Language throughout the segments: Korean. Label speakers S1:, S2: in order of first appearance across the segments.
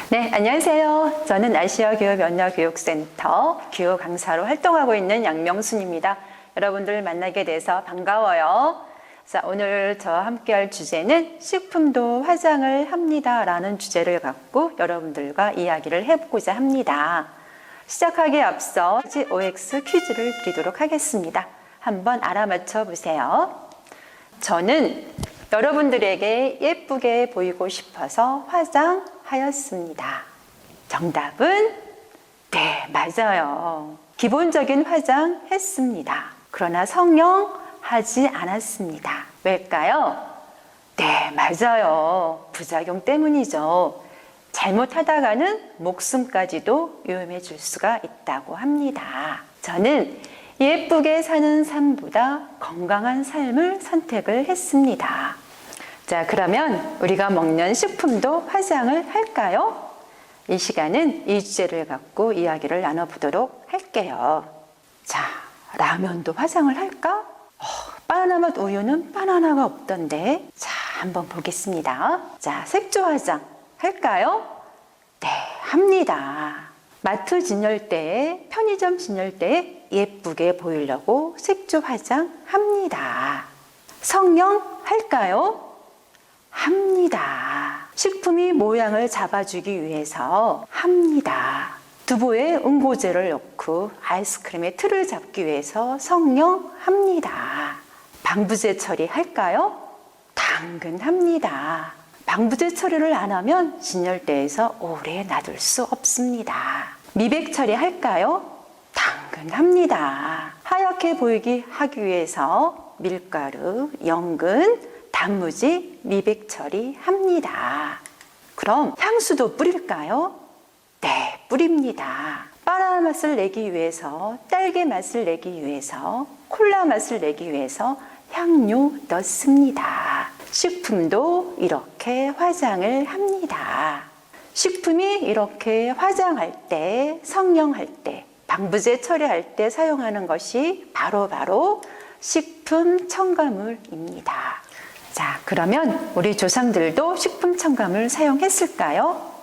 S1: 네, 안녕하세요. 저는 아시아 교육 연화 교육센터 교육 강사로 활동하고 있는 양명순입니다. 여러분들 만나게 돼서 반가워요. 자, 오늘 저와 함께 할 주제는 식품도 화장을 합니다 라는 주제를 갖고 여러분들과 이야기를 해보고자 합니다. 시작하기에 앞서 OX 퀴즈를 드리도록 하겠습니다. 한번 알아맞혀 보세요. 저는 여러분들에게 예쁘게 보이고 싶어서 화장하였습니다. 정답은 네, 맞아요. 기본적인 화장 했습니다. 그러나 성형하지 않았습니다. 왜일까요? 네, 맞아요. 부작용 때문이죠. 잘못하다가는 목숨까지도 위험해질 수가 있다고 합니다. 저는 예쁘게 사는 삶보다 건강한 삶을 선택을 했습니다. 자, 그러면 우리가 먹는 식품도 화장을 할까요? 이 시간은 이 주제를 갖고 이야기를 나눠보도록 할게요. 자, 라면도 화장을 할까? 바나나 맛 우유는 바나나가 없던데. 자, 한번 보겠습니다. 자, 색조 화장 할까요? 네, 합니다. 마트 진열대에, 편의점 진열대에 예쁘게 보이려고 색조 화장합니다. 성형 할까요? 합니다. 식품이 모양을 잡아주기 위해서 합니다. 두부에 응고제를 넣고 아이스크림의 틀을 잡기 위해서 성형합니다. 방부제 처리할까요? 당근 합니다. 방부제 처리를 안 하면 진열대에서 오래 놔둘 수 없습니다. 미백 처리할까요? 당근 합니다. 하얗게 보이게 하기 위해서 밀가루, 연근, 단무지, 미백 처리합니다. 그럼 향수도 뿌릴까요? 네, 뿌립니다. 바나나 맛을 내기 위해서, 딸기 맛을 내기 위해서, 콜라 맛을 내기 위해서 향료 넣습니다. 식품도 이렇게 화장을 합니다. 식품이 이렇게 화장할 때, 성형할 때, 방부제 처리할 때 사용하는 것이 바로 식품 첨가물입니다. 자, 그러면 우리 조상들도 식품 첨가물 사용했을까요?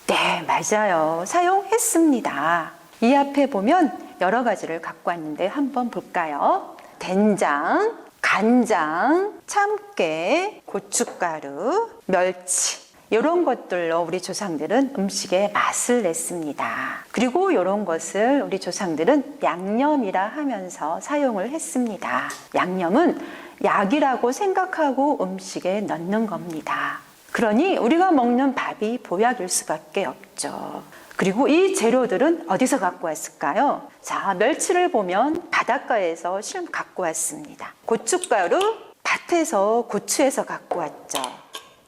S1: 네, 맞아요. 사용했습니다. 이 앞에 보면 여러 가지를 갖고 왔는데 한번 볼까요? 된장, 간장, 참깨, 고춧가루, 멸치 이런 것들로 우리 조상들은 음식에 맛을 냈습니다. 그리고 이런 것을 우리 조상들은 양념이라 하면서 사용을 했습니다. 양념은 약이라고 생각하고 음식에 넣는 겁니다. 그러니 우리가 먹는 밥이 보약일 수밖에 없죠. 그리고 이 재료들은 어디서 갖고 왔을까요? 자, 멸치를 보면 바닷가에서 갖고 왔습니다. 고춧가루, 밭에서 고추에서 갖고 왔죠.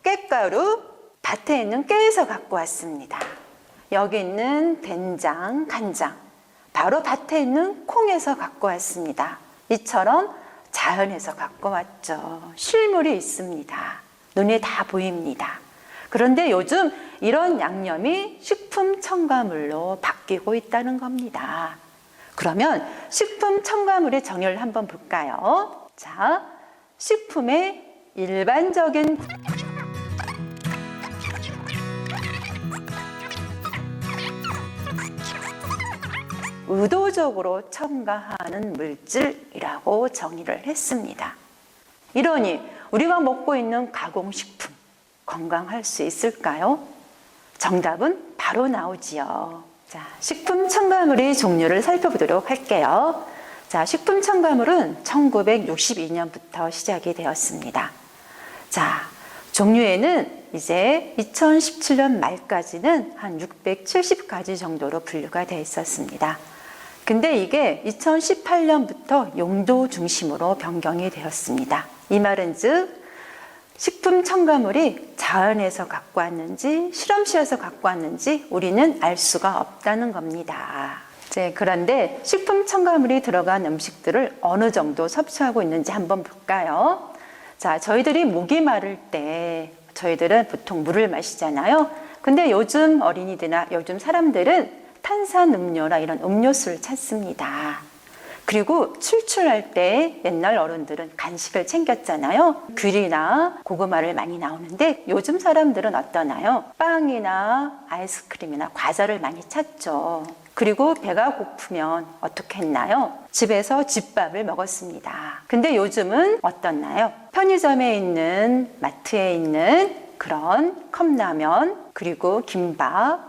S1: 깻가루, 밭에 있는 깨에서 갖고 왔습니다. 여기 있는 된장, 간장, 바로 밭에 있는 콩에서 갖고 왔습니다. 이처럼 자연에서 갖고 왔죠. 실물이 있습니다. 눈에 다 보입니다. 그런데 요즘 이런 양념이 식품 첨가물로 바뀌고 있다는 겁니다. 그러면 식품 첨가물의 정의를 한번 볼까요? 자, 식품의 일반적인 의도적으로 첨가하는 물질이라고 정의를 했습니다. 이러니 우리가 먹고 있는 가공식품 건강할 수 있을까요? 정답은 바로 나오지요. 자, 식품 첨가물의 종류를 살펴보도록 할게요. 자, 식품 첨가물은 1962년부터 시작이 되었습니다. 자, 종류에는 이제 2017년 말까지는 한 670가지 정도로 분류가 되어 있었습니다. 근데 이게 2018년부터 용도 중심으로 변경이 되었습니다. 이 말은 즉 식품 첨가물이 자연에서 갖고 왔는지 실험실에서 갖고 왔는지 우리는 알 수가 없다는 겁니다. 그런데 식품 첨가물이 들어간 음식들을 어느 정도 섭취하고 있는지 한번 볼까요? 자, 저희들이 목이 마를 때 저희들은 보통 물을 마시잖아요. 근데 요즘 어린이들이나 요즘 사람들은 탄산음료나 이런 음료수를 찾습니다. 그리고 출출할 때 옛날 어른들은 간식을 챙겼잖아요. 귤이나 고구마를 많이 나오는데 요즘 사람들은 어떠나요? 빵이나 아이스크림이나 과자를 많이 찾죠. 그리고 배가 고프면 어떻게 했나요? 집에서 집밥을 먹었습니다. 근데 요즘은 어떻나요? 편의점에 있는, 마트에 있는 그런 컵라면, 그리고 김밥,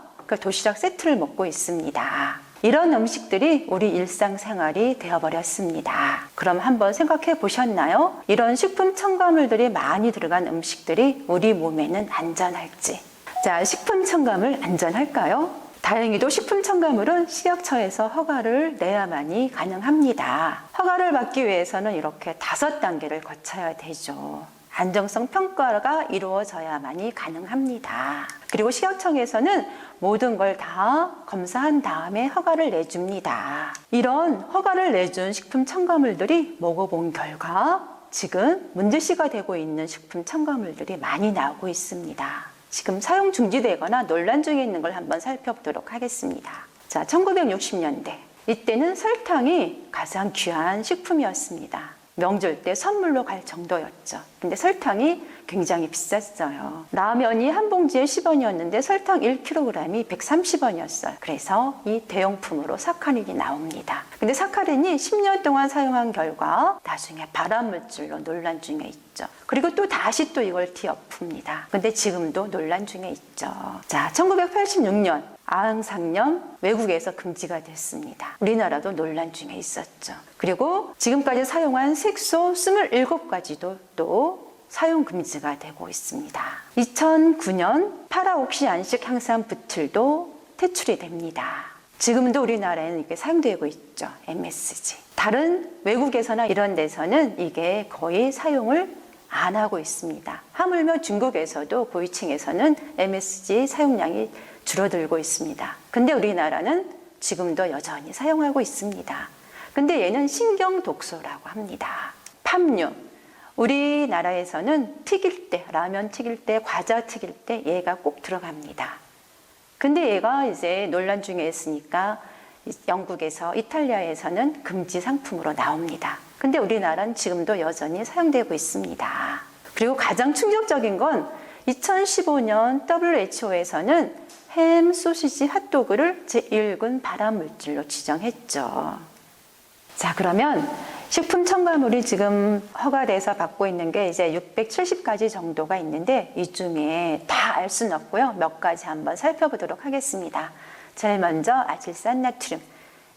S1: 도시락 세트를 먹고 있습니다. 이런 음식들이 우리 일상생활이 되어버렸습니다. 그럼 한번 생각해 보셨나요? 이런 식품 첨가물들이 많이 들어간 음식들이 우리 몸에는 안전할지. 자, 식품 첨가물 안전할까요? 다행히도 식품 첨가물은 식약처에서 허가를 내야만이 가능합니다. 허가를 받기 위해서는 이렇게 5단계를 거쳐야 되죠. 안정성 평가가 이루어져야만이 가능합니다. 그리고 식약청에서는 모든 걸 다 검사한 다음에 허가를 내줍니다. 이런 허가를 내준 식품 첨가물들이 먹어본 결과 지금 문제시가 되고 있는 식품 첨가물들이 많이 나오고 있습니다. 지금 사용 중지되거나 논란 중에 있는 걸 한번 살펴보도록 하겠습니다. 자, 1960년대 이때는 설탕이 가장 귀한 식품이었습니다. 명절 때 선물로 갈 정도였죠. 근데 설탕이 굉장히 비쌌어요. 라면이 한 봉지에 10원이었는데 설탕 1kg이 130원이었어요. 그래서 이 대용품으로 사카린이 나옵니다. 근데 사카린이 10년 동안 사용한 결과 나중에 발암물질로 논란 중에 있죠. 그리고 또 다시 또 이걸 뒤엎습니다. 근데 지금도 논란 중에 있죠. 자, 1986년 아흥상념 외국에서 금지가 됐습니다. 우리나라도 논란 중에 있었죠. 그리고 지금까지 사용한 색소 27가지도 또 사용 금지가 되고 있습니다. 2009년 파라옥시안식 향상 부틸도 퇴출이 됩니다. 지금도 우리나라에는 이렇게 사용되고 있죠. MSG. 다른 외국에서나 이런 데서는 이게 거의 사용을 안 하고 있습니다. 하물며 중국에서도 고위층에서는 MSG 사용량이 줄어들고 있습니다. 근데 우리나라는 지금도 여전히 사용하고 있습니다. 근데 얘는 신경독소라고 합니다. 팜유. 우리나라에서는 튀길 때, 라면 튀길 때, 과자 튀길 때 얘가 꼭 들어갑니다. 근데 얘가 이제 논란 중에 있으니까 영국에서, 이탈리아에서는 금지 상품으로 나옵니다. 근데 우리나라는 지금도 여전히 사용되고 있습니다. 그리고 가장 충격적인 건 2015년 WHO에서는 햄, 소시지, 핫도그를 제1군 발암물질로 지정했죠. 자, 그러면 식품 첨가물이 지금 허가돼서 받고 있는 게 이제 670가지 정도가 있는데 이 중에 다 알 수는 없고요. 몇 가지 한번 살펴보도록 하겠습니다. 제일 먼저 아질산 나트륨.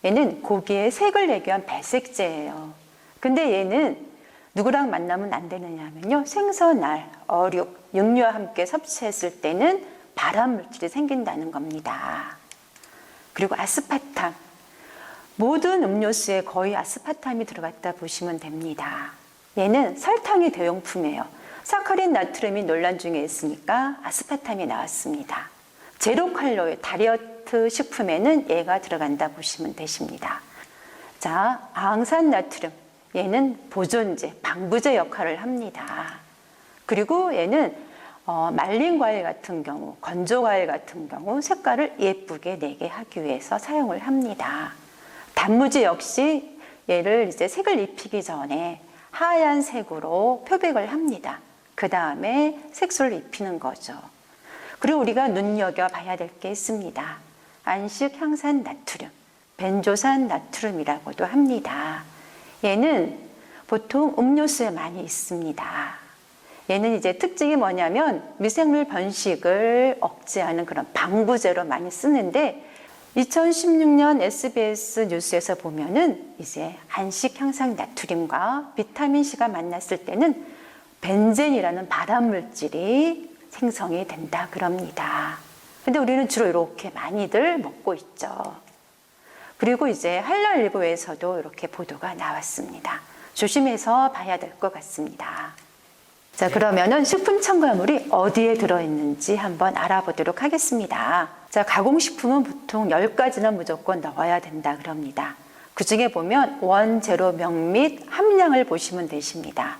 S1: 얘는 고기의 색을 내기 위한 배색제예요. 근데 얘는 누구랑 만나면 안 되느냐면요. 생선알, 어육, 육류와 함께 섭취했을 때는 발암물질이 생긴다는 겁니다. 그리고 아스파탐. 모든 음료수에 거의 아스파탐이 들어갔다 보시면 됩니다. 얘는 설탕의 대용품이에요. 사카린 나트륨이 논란 중에 있으니까 아스파탐이 나왔습니다. 제로 칼로리 다이어트 식품에는 얘가 들어간다 보시면 되십니다. 자, 아항산 나트륨. 얘는 보존제, 방부제 역할을 합니다. 그리고 얘는 말린 과일 같은 경우, 건조 과일 같은 경우 색깔을 예쁘게 내게 하기 위해서 사용을 합니다. 단무지 역시 얘를 이제 색을 입히기 전에 하얀색으로 표백을 합니다. 그 다음에 색소를 입히는 거죠. 그리고 우리가 눈여겨봐야 될 게 있습니다. 안식 향산 나트륨, 벤조산 나트륨이라고도 합니다. 얘는 보통 음료수에 많이 있습니다. 얘는 이제 특징이 뭐냐면 미생물 번식을 억제하는 그런 방부제로 많이 쓰는데 2016년 SBS 뉴스에서 보면은 이제 안식 향상 나트륨과 비타민C가 만났을 때는 벤젠이라는 발암물질이 생성이 된다 그럽니다. 근데 우리는 주로 이렇게 많이들 먹고 있죠. 그리고 이제 한라일보에서도 이렇게 보도가 나왔습니다. 조심해서 봐야 될 것 같습니다. 자, 그러면은 식품 첨가물이 어디에 들어있는지 한번 알아보도록 하겠습니다. 자, 가공식품은 보통 10가지는 무조건 넣어야 된다 그럽니다. 그 중에 보면 원재료명 및 함량을 보시면 되십니다.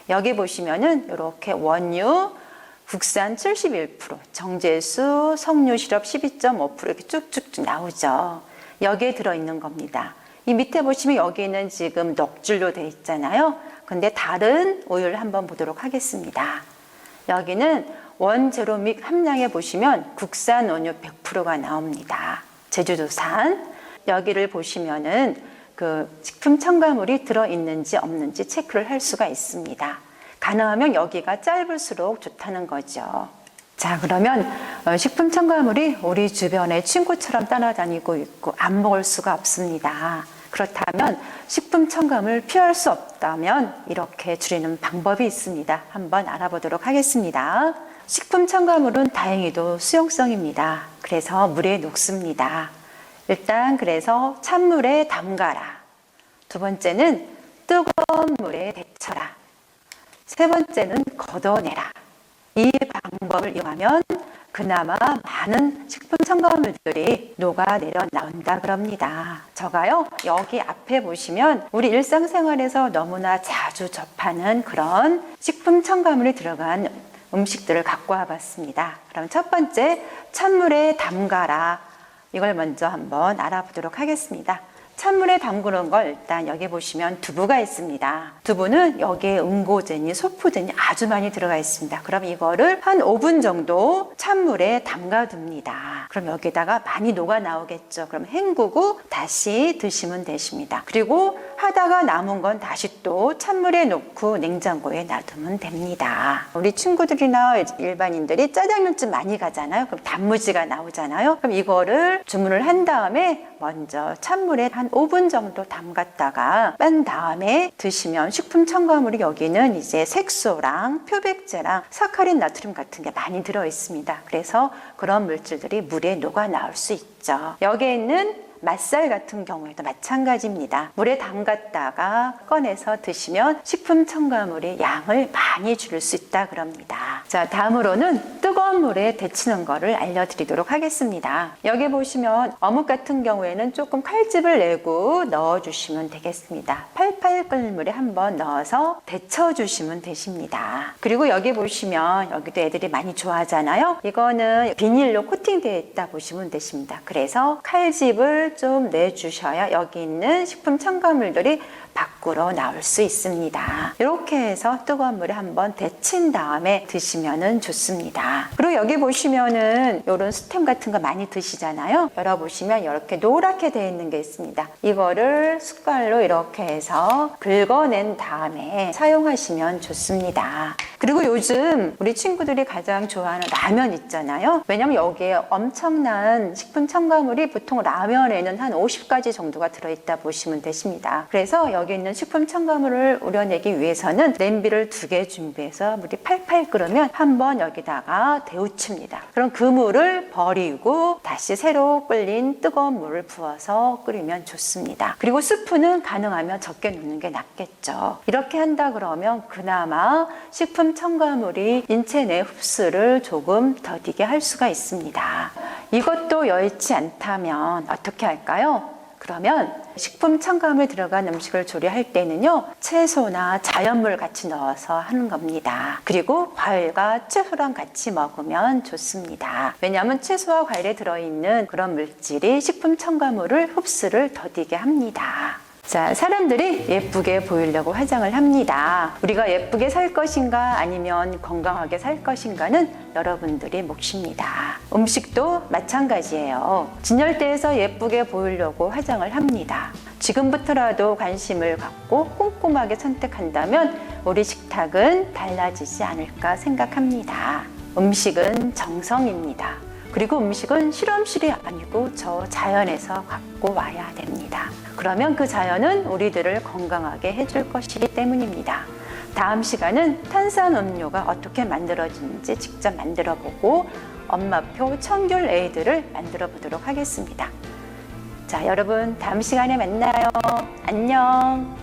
S1: 여기 보시면은 이렇게 원유, 국산 71%, 정제수, 석류 시럽 12.5% 이렇게 쭉쭉 나오죠. 여기에 들어있는 겁니다. 이 밑에 보시면 여기는 지금 넉줄로 되어 있잖아요. 근데 다른 우유를 한번 보도록 하겠습니다. 여기는 원제로믹 함량에 보시면 국산 원유 100%가 나옵니다. 제주도산. 여기를 보시면은 그 식품 첨가물이 들어있는지 없는지 체크를 할 수가 있습니다. 가능하면 여기가 짧을수록 좋다는 거죠. 자, 그러면 식품 첨가물이 우리 주변에 친구처럼 따라다니고 있고 안 먹을 수가 없습니다. 그렇다면 식품 첨가물 피할 수 없다면 이렇게 줄이는 방법이 있습니다. 한번 알아보도록 하겠습니다. 식품 첨가물은 다행히도 수용성입니다. 그래서 물에 녹습니다. 일단 그래서 찬물에 담가라. 두 번째는 뜨거운 물에 데쳐라. 세 번째는 걷어내라. 이 방법을 이용하면 그나마 많은 식품 첨가물들이 녹아내려 나온다 그럽니다. 저가요, 여기 앞에 보시면 우리 일상생활에서 너무나 자주 접하는 그런 식품 첨가물이 들어간 음식들을 갖고 와봤습니다. 그럼 첫 번째, 찬물에 담가라. 이걸 먼저 한번 알아보도록 하겠습니다. 찬물에 담그는 걸 일단 여기 보시면 두부가 있습니다. 두부는 여기에 응고제니 소포제니 아주 많이 들어가 있습니다. 그럼 이거를 한 5분 정도 찬물에 담가 둡니다. 그럼 여기다가 많이 녹아 나오겠죠. 그럼 헹구고 다시 드시면 되십니다. 그리고 하다가 남은 건 다시 또 찬물에 넣고 냉장고에 놔두면 됩니다. 우리 친구들이나 일반인들이 짜장면집 많이 가잖아요. 그럼 단무지가 나오잖아요. 그럼 이거를 주문을 한 다음에 먼저 찬물에 한 5분 정도 담갔다가 뺀 다음에 드시면 식품 첨가물이 여기는 이제 색소랑 표백제랑 사카린 나트륨 같은 게 많이 들어 있습니다. 그래서 그런 물질들이 물에 녹아 나올 수 있죠. 여기에 있는 맛살 같은 경우에도 마찬가지입니다. 물에 담갔다가 꺼내서 드시면 식품 첨가물의 양을 많이 줄일 수 있다 그럽니다. 자, 다음으로는 뜨거운 물에 데치는 거를 알려드리도록 하겠습니다. 여기 보시면 어묵 같은 경우에는 조금 칼집을 내고 넣어주시면 되겠습니다. 팔팔 끓는 물에 한번 넣어서 데쳐주시면 되십니다. 그리고 여기 보시면 여기도 애들이 많이 좋아하잖아요. 이거는 비닐로 코팅되어 있다 보시면 되십니다. 그래서 칼집을 좀 내주셔야 여기 있는 식품 첨가물들이 밖으로 나올 수 있습니다. 이렇게 해서 뜨거운 물에 한번 데친 다음에 드시면 좋습니다. 그리고 여기 보시면은 이런 스팸 같은 거 많이 드시잖아요. 열어보시면 이렇게 노랗게 되어 있는 게 있습니다. 이거를 숟갈로 이렇게 해서 긁어낸 다음에 사용하시면 좋습니다. 그리고 요즘 우리 친구들이 가장 좋아하는 라면 있잖아요. 왜냐면 여기에 엄청난 식품 첨가물이 보통 라면에는 한 50가지 정도가 들어있다 보시면 되십니다. 그래서 여기 있는 식품 첨가물을 우려내기 위해서는 냄비를 2개 준비해서 물이 팔팔 끓으면 한번 여기다가 데우칩니다. 그럼 그 물을 버리고 다시 새로 끓인 뜨거운 물을 부어서 끓이면 좋습니다. 그리고 스프는 가능하면 적게 넣는 게 낫겠죠. 이렇게 한다 그러면 그나마 식품 첨가물이 인체 내 흡수를 조금 더디게 할 수가 있습니다. 이것도 여의치 않다면 어떻게 할까요? 그러면 식품 첨가물 들어간 음식을 조리할 때는요, 채소나 자연물 같이 넣어서 하는 겁니다. 그리고 과일과 채소랑 같이 먹으면 좋습니다. 왜냐하면 채소와 과일에 들어있는 그런 물질이 식품 첨가물을 흡수를 더디게 합니다. 자, 사람들이 예쁘게 보이려고 화장을 합니다. 우리가 예쁘게 살 것인가 아니면 건강하게 살 것인가는 여러분들의 몫입니다. 음식도 마찬가지예요. 진열대에서 예쁘게 보이려고 화장을 합니다. 지금부터라도 관심을 갖고 꼼꼼하게 선택한다면 우리 식탁은 달라지지 않을까 생각합니다. 음식은 정성입니다. 그리고 음식은 실험실이 아니고 저 자연에서 갖고 와야 됩니다. 그러면 그 자연은 우리들을 건강하게 해줄 것이기 때문입니다. 다음 시간은 탄산음료가 어떻게 만들어지는지 직접 만들어보고 엄마표 청귤 에이드를 만들어 보도록 하겠습니다. 자, 여러분 다음 시간에 만나요. 안녕.